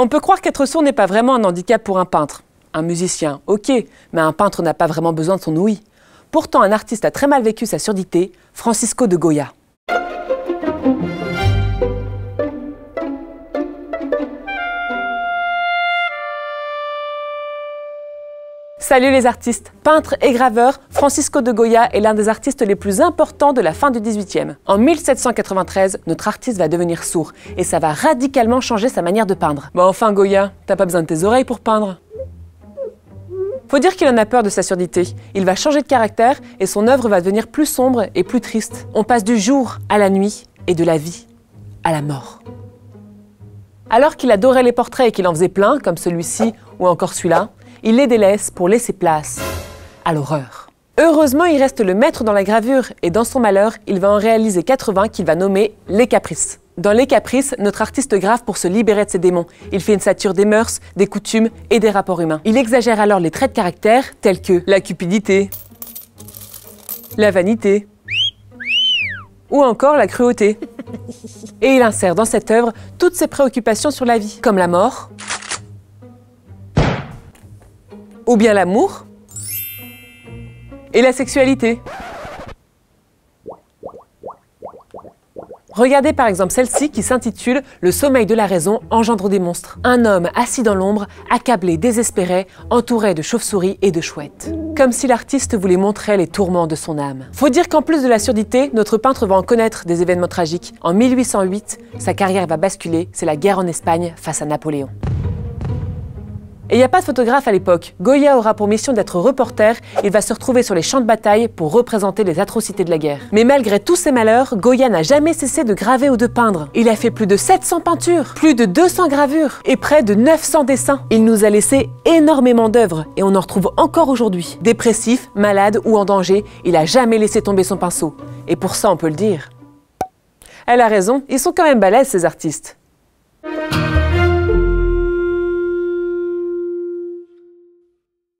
On peut croire qu'être sourd n'est pas vraiment un handicap pour un peintre. Un musicien, ok, mais un peintre n'a pas vraiment besoin de son ouïe. Pourtant, un artiste a très mal vécu sa surdité, Francisco de Goya. Salut les artistes! Peintre et graveur, Francisco de Goya est l'un des artistes les plus importants de la fin du XVIIIe. En 1793, notre artiste va devenir sourd et ça va radicalement changer sa manière de peindre. Bon enfin Goya, t'as pas besoin de tes oreilles pour peindre. Faut dire qu'il en a peur de sa surdité. Il va changer de caractère et son œuvre va devenir plus sombre et plus triste. On passe du jour à la nuit et de la vie à la mort. Alors qu'il adorait les portraits et qu'il en faisait plein, comme celui-ci ou encore celui-là, il les délaisse pour laisser place à l'horreur. Heureusement, il reste le maître dans la gravure et dans son malheur, il va en réaliser 80 qu'il va nommer Les Caprices. Dans Les Caprices, notre artiste grave pour se libérer de ses démons. Il fait une satire des mœurs, des coutumes et des rapports humains. Il exagère alors les traits de caractère tels que la cupidité, la vanité ou encore la cruauté. Et il insère dans cette œuvre toutes ses préoccupations sur la vie, comme la mort, ou bien l'amour et la sexualité. Regardez par exemple celle-ci qui s'intitule « Le sommeil de la raison engendre des monstres ». Un homme assis dans l'ombre, accablé, désespéré, entouré de chauves-souris et de chouettes. Comme si l'artiste voulait montrer les tourments de son âme. Faut dire qu'en plus de la surdité, notre peintre va en connaître des événements tragiques. En 1808, sa carrière va basculer, c'est la guerre en Espagne face à Napoléon. Et il n'y a pas de photographe à l'époque. Goya aura pour mission d'être reporter, il va se retrouver sur les champs de bataille pour représenter les atrocités de la guerre. Mais malgré tous ces malheurs, Goya n'a jamais cessé de graver ou de peindre. Il a fait plus de 700 peintures, plus de 200 gravures et près de 900 dessins. Il nous a laissé énormément d'œuvres et on en retrouve encore aujourd'hui. Dépressif, malade ou en danger, il n'a jamais laissé tomber son pinceau. Et pour ça, on peut le dire. Elle a raison, ils sont quand même balèzes ces artistes.